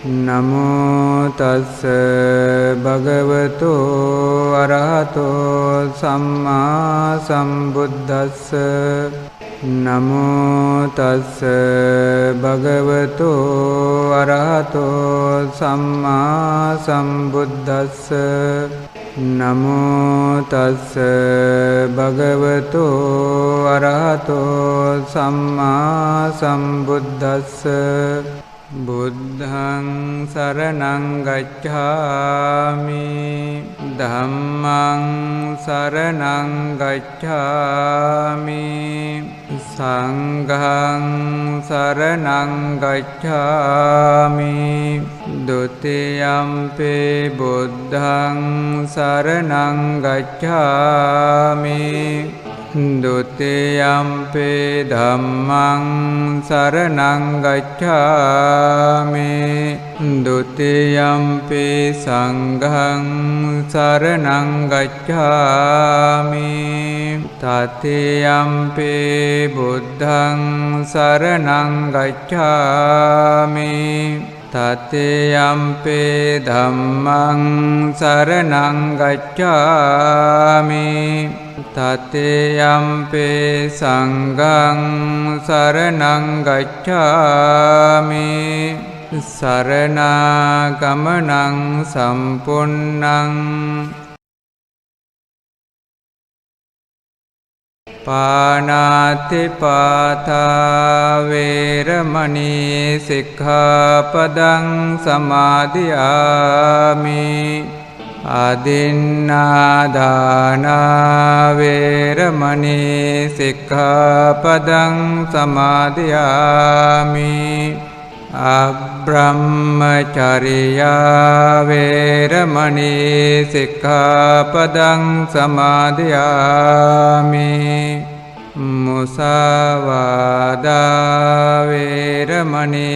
නමෝ තස්ස භගවතු අරහතෝ සම්මා සම්බුද්දස්ස නමෝ තස්ස භගවතු අරහතෝ සම්මා සම්බුද්දස්ස නමෝ තස්ස භගවතු අරහතෝ සම්මා සම්බුද්දස්ස බුද්ධං සරණං ගච්ඡාමි ධම්මං සරණං ගච්ඡාමි සංඝං සරණං ගච්ඡාමි ဒ ුතියම්පි බුද්ධං සරණං ගච්ඡාමි ဒ ුතියම්පි ධම්මං සරණං ගච්ඡාමි ဒ ුතියම්පි සංඝං සරණං ගච්ඡාමි တတိယම්පි බුද්ධං සරණං ගච්ඡාමි တတိယම්පි ධම්මං සරණං ගච්ඡාමි တတိယම්පි සංඝං සරණං ගච්ඡාමි สรณากมนังสัมปุณนังปานาติปาทาเวรมณีสิกขาปดังสมาธิยามิอาดินนาดานาเวรมณีสิกขาปดังสมาธิยามิอับรมจริยาเวรมณีสิกขาปดังสมาธิยามิมุสาวาดาเวรมณี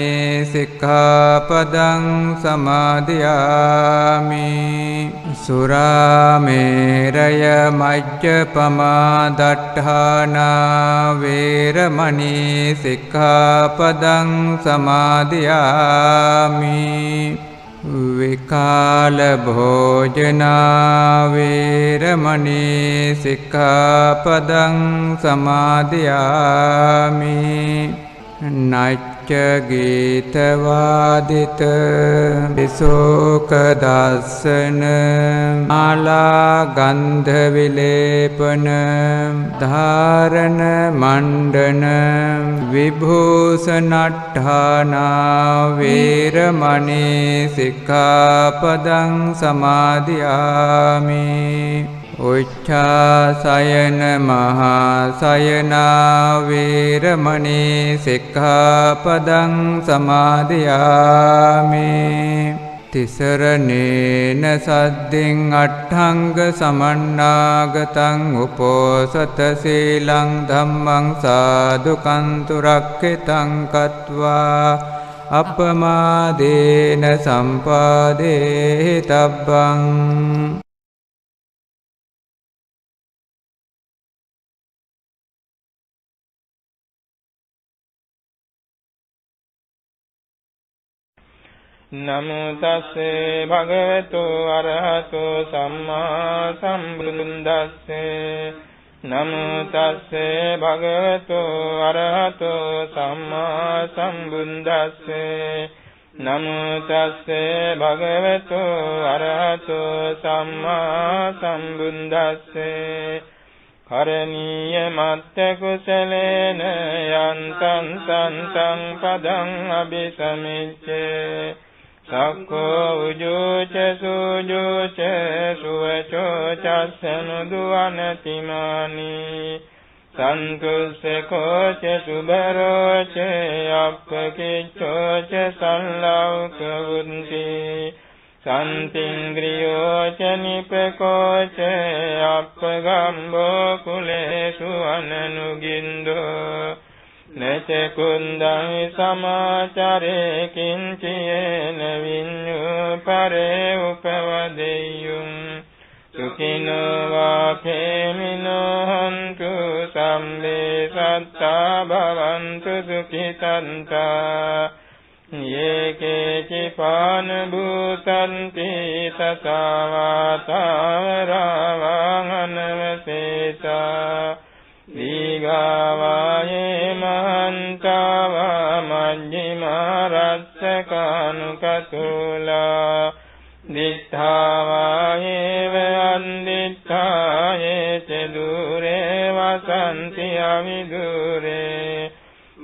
สิกขาปดังสมาธิยามิสุราเมรยมัจจปมาดัฏฐานาเวรมณีสิกขาปดังสมาธิยามิวิกาลโภจนาเวรมณีสิกขาปดังสมาธิยามินัจจกีตวาดิตวิสุขดัสสนอาลากันธวิเลปนธารณมันดนวิภูสนัฏฐานาเวรมณีสิกขาปดังสมาธิยามิอุจฉาสยนมหาสยนาเวรมณีสิกขาปดังสมาธิยามิติสรเนนะสัดดิงอัฏฐังกสมัณณากตังอุโปสถสีลังธัมมังสาธุคันตุรักขิตังกัตวาอัปปมาเดนะสัมปาเดตับบังනමෝ තස්සේ භගවතු අරහතෝ සම්මා සම්බුද්දස්සේ නමෝ තස්සේ භගවතු අරහතෝ සම්මා සම්බුද්දස්සේ නමෝ තස්සේ භගවතු අරහතෝ සම්මා සම්බුද්දස්සේ කරණීය මත්ත කුසලේන යන්තං සන්තං පදං අபிසමිච්ඡේ සක්ඛෝ උජෝච සුජෝච සුවචෝ චස්සනු දුවනතිමානි සන්තුස්සකෝ ච සුබරෝ ච අප්පකිච්ඡෝ ච සල්ලෞක වුන්ති සන්තිංග්‍රියෝ ච නිපකෝ ච අප්පගම්බෝ කුලේසු අනනුගින්දෝ නච කුන්දං සමාචරේ කිංචයේන විඤ්ඤු පරේ උපවදෙය්‍යුං සුඛිනෝ වාඛේමිනෝ හන්තු සම්මේ සත්තා භවන්තු සුඛිතන්තා යේකේචිපාන භූතන්ති තසවාතාවරාවාං දීඝාවායේ මහන්තාවා මජ්ජිමා රස්සකානුකතුලා දිත්තාවායේව අන්දිත්තායේ ච දුරේ වසන්ති අවිදුරේ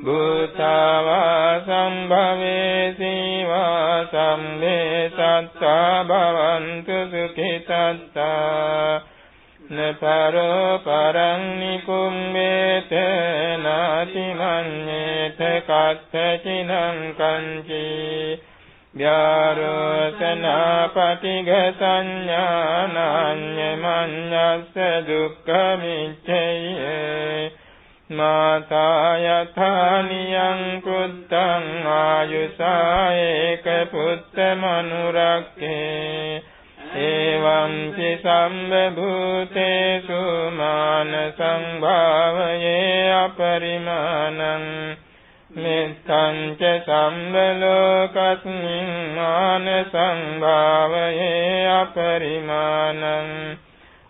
භූතාවා සම්භවේ සීවා සම්මේ සත්තා භවන්තු සුඛිතත්තා නපරෝ පරං නිකුම්මේත නාති මඤ්ඤේත කත්තචිනං කංචි ව්‍යාරෝසනා පටිඝ සංඥානඤ්ඤ මඤ්ඤස්ස දුක්ඛමිච්ඡය මාතා යථානියං කුත්තං ආයුසා ඒක පුත්ත මනුරක්ඛේ එවං ච සම්බභූතේසු මාන සංභාවයේ අපරිමාණං මෙත්තං ච සම්බලෝකස්මින් මාන සංභාවයේ අපරිමාණං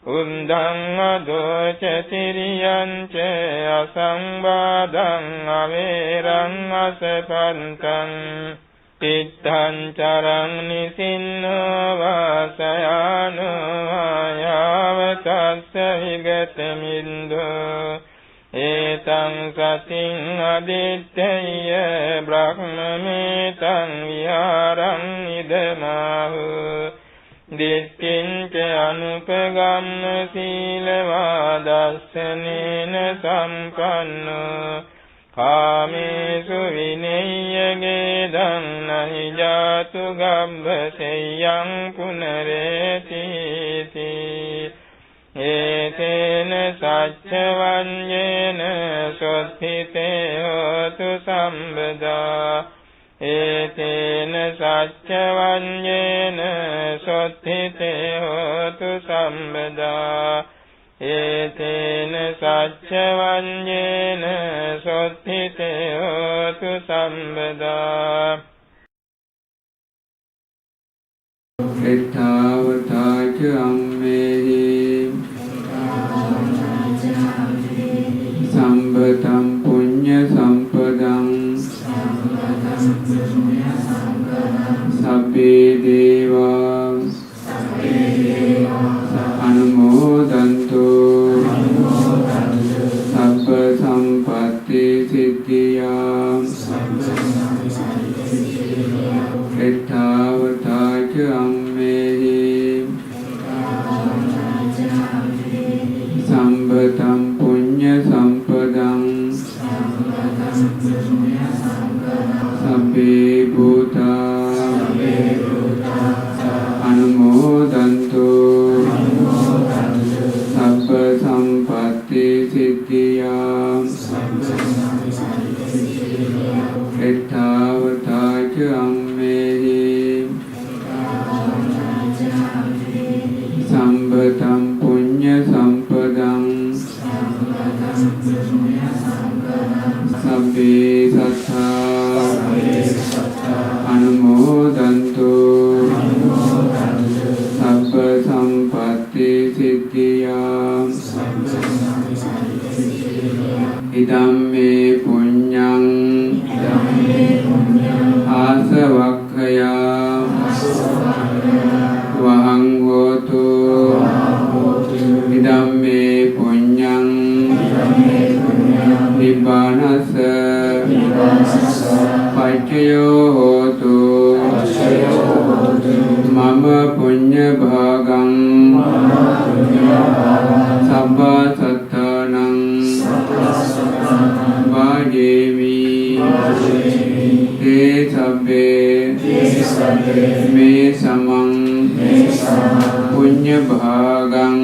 උන්දං අදෝච තිරියං ච අසංවාදං අවේරං අසපන්තං තිත්තං චරං නිසින්නෝ වාසයානෝ ආයාවතස්ස විගතමින්දෝ ඒතං සතින් අදිත්තේය බ්‍රහ්මමේතං විහාරං ඉදමාහු දිට්ඨිං ච අනුපගම්ම සීලවා දස්සනේන සම්පන්නෝ කාමේසු විනය්‍යගේ දන්නහි ජාතු ගබ්බසෙය්‍යං පුනරේතිති ඒතේන සච්චවඤ්ඤේන සොත්ථිතේ හෝතු සම්බදා ඒතේන සච්චවඤ්ඤේන සොත්ථිතේ හෝතු සම්බදා ඒතේන සච්චවඤ්ඤේන සොත්ථිතේ හෝතු සම්බදා එත්තාවතාච අම්මේහි සම්බතං පුඤ්ඤ සම්පදං සබ්බේ දේවා අනුමෝදන්තු සබ්බ සම්පත්ති සිද්ධියා එත්තාවතාච අම්මේහි සම්බතං පුඤ්ඤ සම්පදං සබ්බේ භූතා අනුමෝදන්තු සබ්බ සම්පත්ති සිද්ධියා එත්තාවතාච අම්මේහි සම්බතං පුඤ්ඤ සම්පදං සබ්බේ සත්තා අනුමෝදන්තු සබ්බ සම්පත්ති සිද්ධියා ඉදම්මේ පුඤ්ඤං ආසවක්ඛයා වහං හෝතු ඉදම්මේ පුඤ්ඤං නිබ්බානස්ස පච්චයෝ හෝතු මම පුඤ්ඤ භාගං සබ්බ සත්තානං වාජේමි තේ සබ්බේ මේ සමං පුඤ්ඤ භාගං